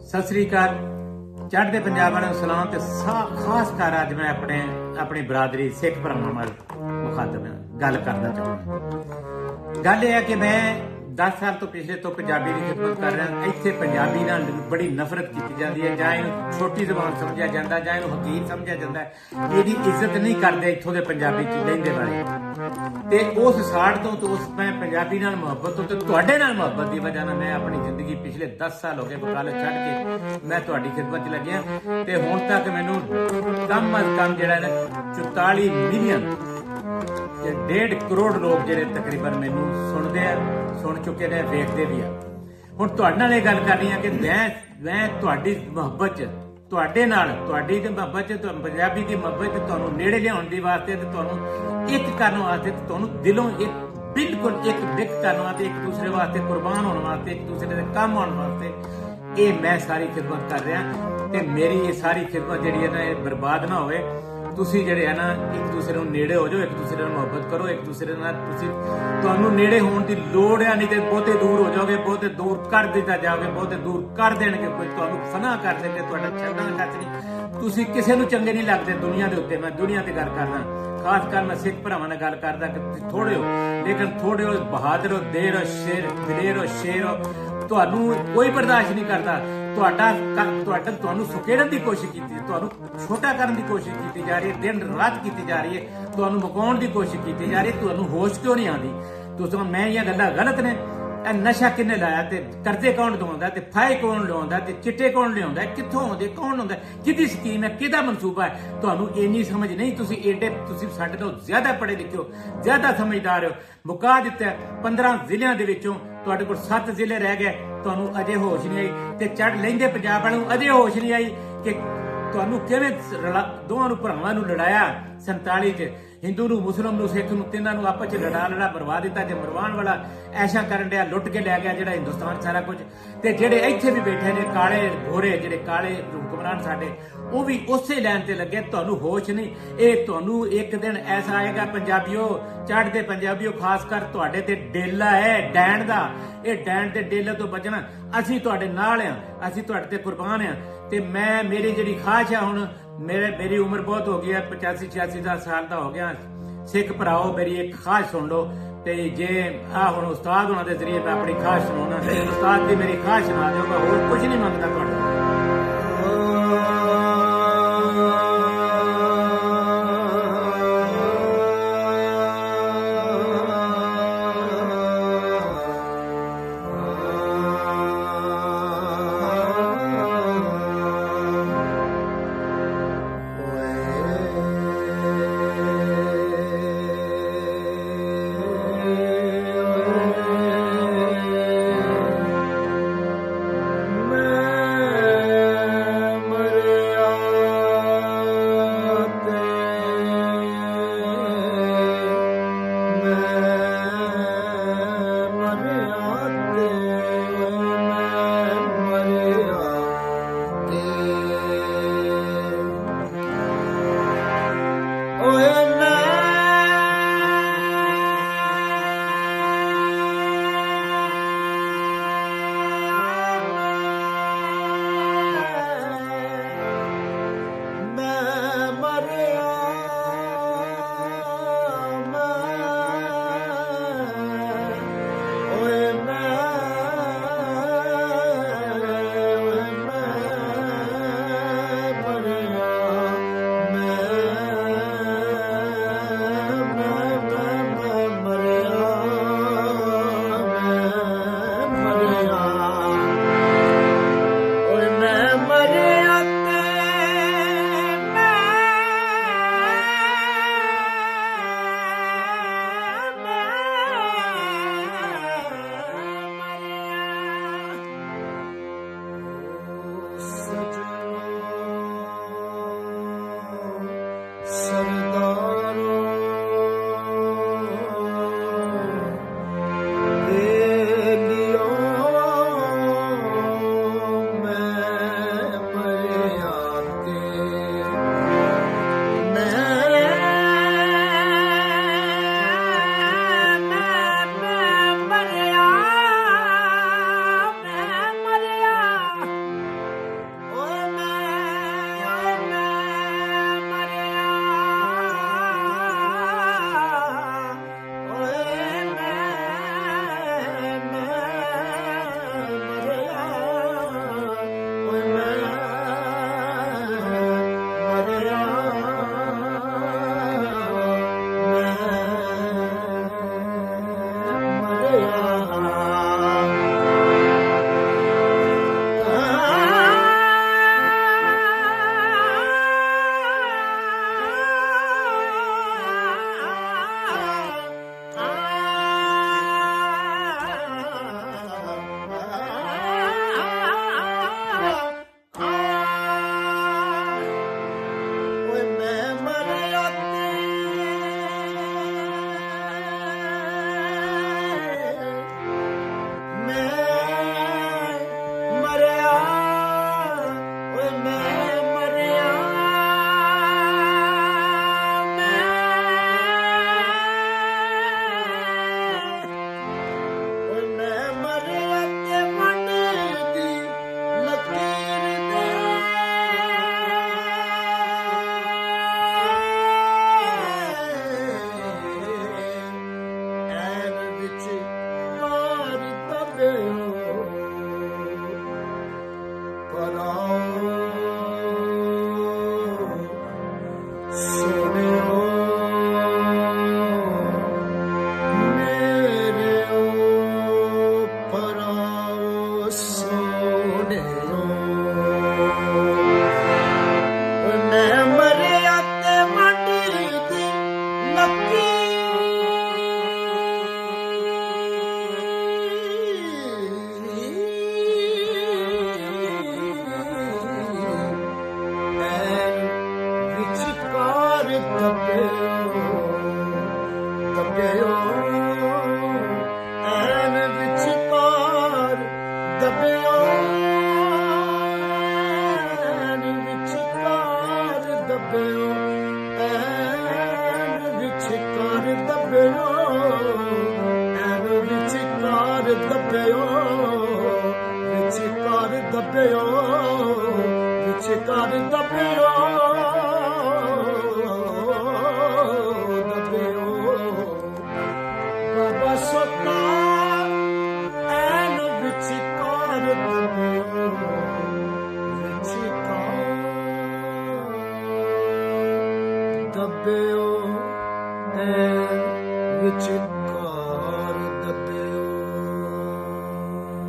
सत श्री अकाल। चढ़ते पंजाब वालों को सलाम ते खास कर अज मैं अपनी बरादरी सिख भरावां नाल मुखातब गल करना चाहुंदा। गल यह है कि मैं 10 साल तो पिछले तो पंजाबी की खिदमत कर रहा। इत्थे पंजाबी नाल बड़ी नफरत की जाती है, जां इहनूं छोटी जबान समझिया जाता, जां इहनूं हकीर समझिया जाता है। इहदी इज्जत नहीं करते इत्थों के पंजाबी च लहिंदे वाले। ते उस साड़ तो उस मैं पंजाबी नाल मुहब्बत तो तुहाडे नाल मुहब्बत की वजह नाल मैं अपनी जिंदगी पिछले 10 साल हो गए वकालत छड्ड के मैं तुहाडी खिदमत च लग्या ते हुण तक मैनूं कम अज कम जिहड़ा ना 44 मिलियन 1.5 करोड़ लोग जिहड़े तकरीबन मैनूं सुणदे आ, सुन चुके ने, वेखदे भी आ। हुण तुहाडे नाल इह गल करनी है कि मैं तुहाडी मुहब्बत च तुहाडे नाल तुहाडी दी मुहब्बत च पंजाबी दी मुहब्बत च तुहानूं नेड़े लिआउण दी वास्ते ते तुहानूं एक करन वास्ते ते तुहानूं दिलों एक बिल्कुल एक विक करन वास्ते, एक दूसरे वास्ते कुर्बान होने वास्ते, एक दूसरे दे काम आउण वास्ते ये मैं सारी खिदमत कर रहा। ते मेरी ये सारी खिदमत जिहड़ी है ना ये बर्बाद ना होवे। तुसी जिहड़े है ना एक दूसरे नूं नेड़े हो जाओ, एक दूसरे नाल मुहब्बत करो, एक दूसरे नाल तुसी तुहानूं नेड़े होण दी लोड़ है, नहीं ते बहुते दूर हो जाओगे, बहुते दूर कर दिता जाओगे, बहुते दूर कर देणगे, कोई तुहानूं फना कर देणगे, तुहाडा छड्डण कच नहीं। तुसी किसे नूं चंगे नहीं लगदे दुनिया दे उत्ते। मैं दुनिया ते गल करदा, खास कर मैं सिख भरावां नाल गल करदा कि तुसीं थोड़े हो, लेकिन थोड़े हो, बहादुर हो, देर हो, शेर दिलेर हो, शेर हो। तुहानूं कोई बर्दाश्त नहीं करता। तुहानूं सुकेड़न की कोशिश की, तुहानूं छोटा करने की कोशिश की जा रही है, दिन रात की जा रही है, तुहानूं मुकाउण की कोशिश की जा रही है। तुहानूं होश क्यों नहीं आती? तुसां मैं ये गल्लां गलत ने? नशा किन्ने लाया ते कर्जे कौन दवाउंदा ते फाहे कौन लिआउंदा ते चिट्टे कौन लिआउंदा, कित्थों आउंदे, कौन आउंदा, किहदी स्कीम है, किहदा मनसूबा है? तुहानूं इन्नी समझ नहीं। तुसीं एडे तुसीं साडे नालों ज्यादा पढ़े लिखे हो, ज्यादा समझदार हो। मुका दित्ता 15 ਜ਼ਿਲ੍ਹਿਆਂ ਦੇ ਵਿੱਚੋਂ ਤੁਹਾਡੇ ਕੋਲ 7 ਜ਼ਿਲ੍ਹੇ ਰਹਿ ਗਏ, ਤੁਹਾਨੂੰ ਅਜੇ ਹੋਸ਼ ਨਹੀਂ ਆਈ ਤੇ ਚੜ ਲੈਂਦੇ ਪੰਜਾਬ ਵਾਲਿਆਂ ਨੂੰ ਅਜੇ ਹੋਸ਼ ਨਹੀਂ ਆਈ ਕਿ ਤੁਹਾਨੂੰ ਕਿਵੇਂ ਦੋਵਾਂ ਨੂੰ ਭਰਾਵਾਂ ਨੂੰ ਲੜਾਇਆ 47 ਚ। ਹਿੰਦੂ ਨੂੰ, ਮੁਸਲਮ ਨੂੰ, ਸਿੱਖ ਨੂੰ, ਤਿੰਨਾਂ ਨੂੰ ਆਪਸ ਚ ਲੜਾ ਮਰਵਾ ਦਿੱਤਾ। ਜੇ ਮਰਵਾਉਣ ਵਾਲਾ ਐਸ਼ਾ ਕਰਨ ਡਿਆ, ਲੁੱਟ ਕੇ ਲੈ ਗਿਆ ਜਿਹੜਾ ਹਿੰਦੁਸਤਾਨ ਸਾਰਾ ਕੁਝ। ਤੇ ਜਿਹੜੇ ਇੱਥੇ ਵੀ ਬੈਠੇ ਨੇ ਕਾਲੇ ਗੋਰੇ, ਜਿਹੜੇ ਕਾਲੇ ਹੁਕਮਰਾਨ ਸਾਡੇ, ਉਹ ਵੀ ਉਸੇ ਲਾਈਨ ਤੇ ਲੱਗੇ। ਤੁਹਾਨੂੰ ਹੋਸ਼ ਨਹੀਂ। ਇਹ ਤੁਹਾਨੂੰ ਇੱਕ ਦਿਨ ਐਸਾ ਆਏਗਾ ਪੰਜਾਬੀਓ, ਚੜ੍ਹਦੇ ਪੰਜਾਬੀਓ, ਖਾਸ ਕਰ ਤੁਹਾਡੇ ਤੇ ਡੇਲਾ ਹੈ ਡੈਣ ਦਾ। ਇਹ ਡੈਣ ਤੇ ਡੇਲੇ ਤੋਂ ਬਚਣਾ ਅਸੀਂ ਤੁਹਾਡੇ ਨਾਲ ਆ, ਅਸੀਂ ਤੁਹਾਡੇ ਤੇ ਕੁਰਬਾਨ ਆ। ਤੇ ਮੇਰੀ ਜਿਹੜੀ ਖਾਹਿਸ਼ ਆ, ਹੁਣ मेरी उम्र बहुत हो गई है, 85-86 साल का हो गया। सिख भराओ मेरी एक खाहिश सुन लो। ते जे हुण उस्ताद होना के जरिए मैं अपनी खाहिश सुनाना, उस्ताद की मेरी खाहिश सुना दो। मैं होर कुछ नहीं मंगता तुहाडा। ਕਰ ਦੱਬਿਓ ਵਿੱਚ ਕਰ ਦੱਬਿਓ ਵਿੱਚ ਕਰ ਦੱਬਿਓ